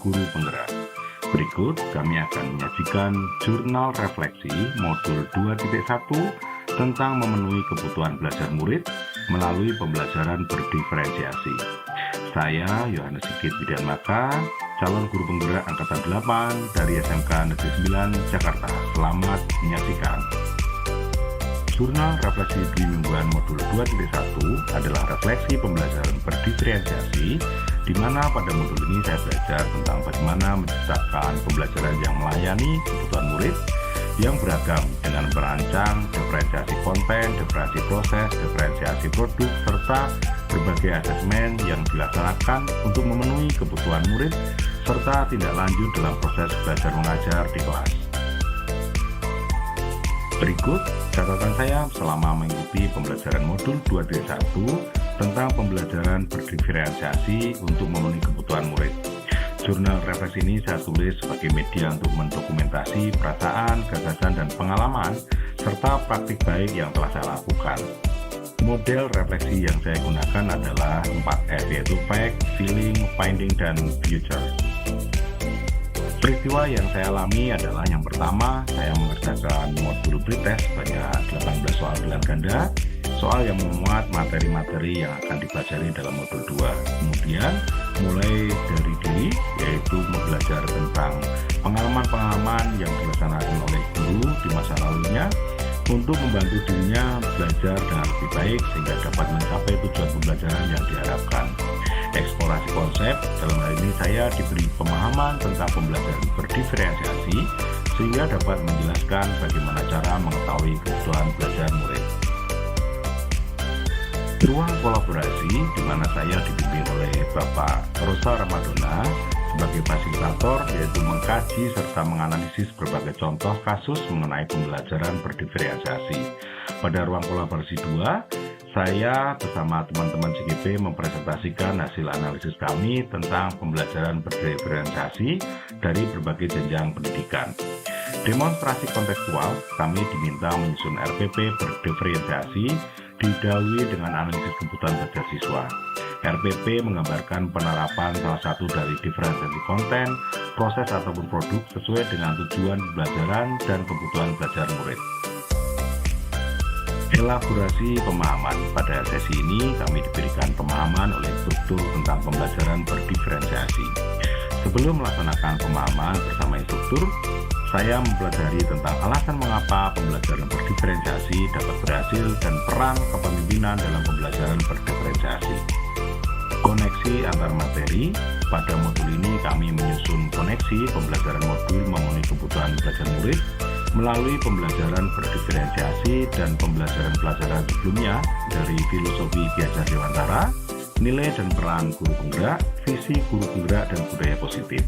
guru penggerak. Berikut kami akan menyajikan jurnal refleksi modul 2.1 tentang memenuhi kebutuhan belajar murid melalui pembelajaran berdiferensiasi. Saya Yohanes Sigit Widianmaka, calon guru penggerak angkatan 8 dari SMK Negeri 9 Jakarta. Selamat menyaksikan. Jurnal refleksi dwi mingguan modul 2.1 adalah refleksi pembelajaran berdiferensiasi, di mana pada modul ini saya belajar tentang bagaimana menciptakan pembelajaran yang melayani kebutuhan murid yang beragam dengan merancang diferensiasi konten, diferensiasi proses, diferensiasi produk, serta berbagai asesmen yang dilaksanakan untuk memenuhi kebutuhan murid serta tindak lanjut dalam proses belajar mengajar di kelas. Berikut catatan saya selama mengikuti pembelajaran modul 2.1 tentang pembelajaran berdiferensiasi untuk memenuhi kebutuhan murid. Jurnal refleksi ini saya tulis sebagai media untuk mendokumentasi perasaan, gagasan, dan pengalaman serta praktik baik yang telah saya lakukan. Model refleksi yang saya gunakan adalah 4F, yaitu fact, feeling, finding, dan future. Peristiwa yang saya alami adalah yang pertama, saya mengerjakan modul pretest sebanyak 18 soal pilihan ganda, soal yang memuat materi-materi yang akan dipelajari dalam modul 2. Kemudian, mulai dari diri, yaitu belajar tentang pengalaman-pengalaman yang dilaksanakan oleh guru di masa lalunya, untuk membantu dirinya belajar dengan lebih baik sehingga dapat mencapai tujuan pembelajaran yang diharapkan. Eksplorasi konsep, dalam hal ini saya diberi pemahaman tentang pembelajaran berdiferensiasi sehingga dapat menjelaskan bagaimana cara mengetahui kebutuhan belajar murid. Ruang kolaborasi, di mana saya dibimbing oleh Bapak Rosa Ramadona sebagai fasilitator, yaitu mengkaji serta menganalisis berbagai contoh kasus mengenai pembelajaran berdiferensiasi. Pada ruang kolaborasi 2, saya bersama teman-teman CGP mempresentasikan hasil analisis kami tentang pembelajaran berdiferensiasi dari berbagai jenjang pendidikan. Demonstrasi kontekstual, kami diminta menyusun RPP berdiferensiasi didahului dengan analisis kebutuhan belajar siswa. RPP menggambarkan penerapan salah satu dari diferensiasi konten, proses ataupun produk sesuai dengan tujuan pembelajaran dan kebutuhan belajar murid. Elaborasi pemahaman. Pada sesi ini kami diberikan pemahaman oleh instruktur tentang pembelajaran berdiferensiasi. Sebelum melaksanakan pemahaman bersama instruktur, saya mempelajari tentang alasan mengapa pembelajaran berdiferensiasi dapat berhasil dan peran kepemimpinan dalam pembelajaran berdiferensiasi. Koneksi antar materi. Pada modul ini kami menyusun koneksi pembelajaran modul memenuhi kebutuhan belajar murid melalui pembelajaran berdiferensiasi dan pembelajaran-pelajaran sebelumnya dari filosofi belajar dewantara, nilai dan peran guru penggerak, visi guru penggerak, dan budaya positif.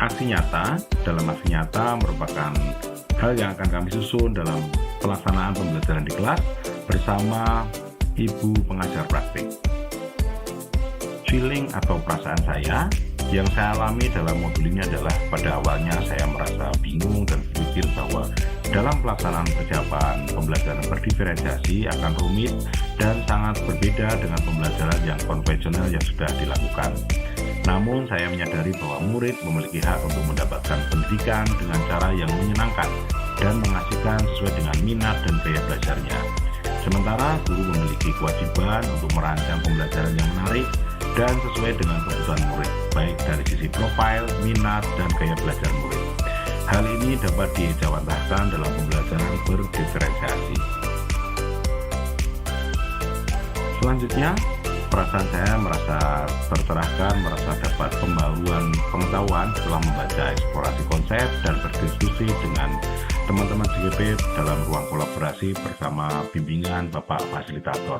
Aksi nyata, dalam aksi nyata merupakan hal yang akan kami susun dalam pelaksanaan pembelajaran di kelas bersama ibu pengajar praktik. Feeling atau perasaan saya yang saya alami dalam modul ini adalah pada awalnya saya merasa bingung dan berpikir bahwa dalam pelaksanaan persiapan pembelajaran berdiferensiasi akan rumit dan sangat berbeda dengan pembelajaran yang konvensional yang sudah dilakukan. Namun saya menyadari bahwa murid memiliki hak untuk mendapatkan pendidikan dengan cara yang menyenangkan dan mengasihkan sesuai dengan minat dan gaya belajarnya. Sementara guru memiliki kewajiban untuk merancang pembelajaran yang menarik dan sesuai dengan kebutuhan murid, baik dari sisi profil, minat, dan gaya belajar murid. Hal ini dapat dijawantahkan dalam pembelajaran berdiferensiasi. Selanjutnya, perasaan saya merasa tercerahkan, merasa dapat pembaruan pengetahuan setelah membaca eksplorasi konsep dan berdiskusi dengan teman-teman CGP dalam ruang kolaborasi bersama bimbingan Bapak Fasilitator.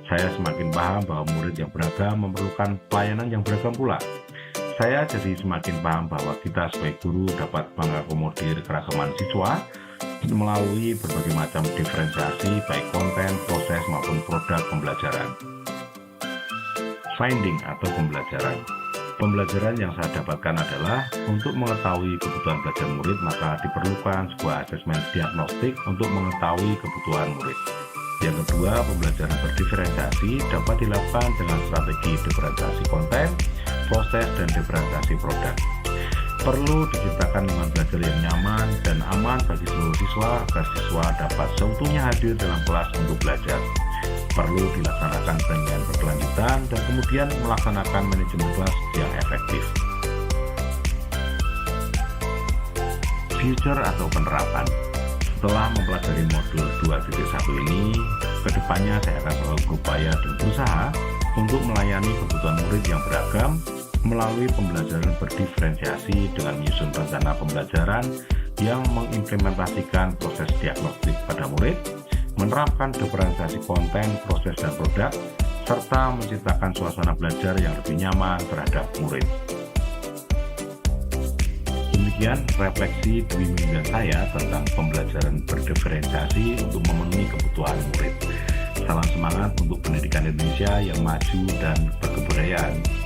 Saya semakin paham bahwa murid yang beragam memerlukan pelayanan yang beragam pula. Saya jadi semakin paham bahwa kita sebagai guru dapat mengakomodir keragaman siswa melalui berbagai macam diferensiasi baik konten, proses maupun produk pembelajaran. Finding atau pembelajaran. Pembelajaran yang saya dapatkan adalah untuk mengetahui kebutuhan belajar murid maka diperlukan sebuah asesmen diagnostik untuk mengetahui kebutuhan murid. Yang kedua, pembelajaran berdiferensiasi dapat dilakukan dengan strategi diferensiasi konten, proses, dan diferensiasi produk. Perlu diciptakan lingkungan belajar yang nyaman dan aman bagi seluruh siswa agar siswa dapat seutuhnya hadir dalam kelas untuk belajar. Perlu dilaksanakan penilaian berkelanjutan dan kemudian melaksanakan manajemen kelas yang efektif. Future atau penerapan. Setelah mempelajari modul 2.1 ini, kedepannya saya akan selalu berupaya dan berusaha untuk melayani kebutuhan murid yang beragam melalui pembelajaran berdiferensiasi dengan menyusun rencana pembelajaran yang mengimplementasikan proses diagnostik pada murid, menerapkan diferensiasi konten, proses, dan produk, serta menciptakan suasana belajar yang lebih nyaman terhadap murid. Demikian refleksi bimbingan saya tentang pembelajaran berdiferensiasi untuk memenuhi kebutuhan murid. Salam semangat untuk pendidikan Indonesia yang maju dan berkebudayaan.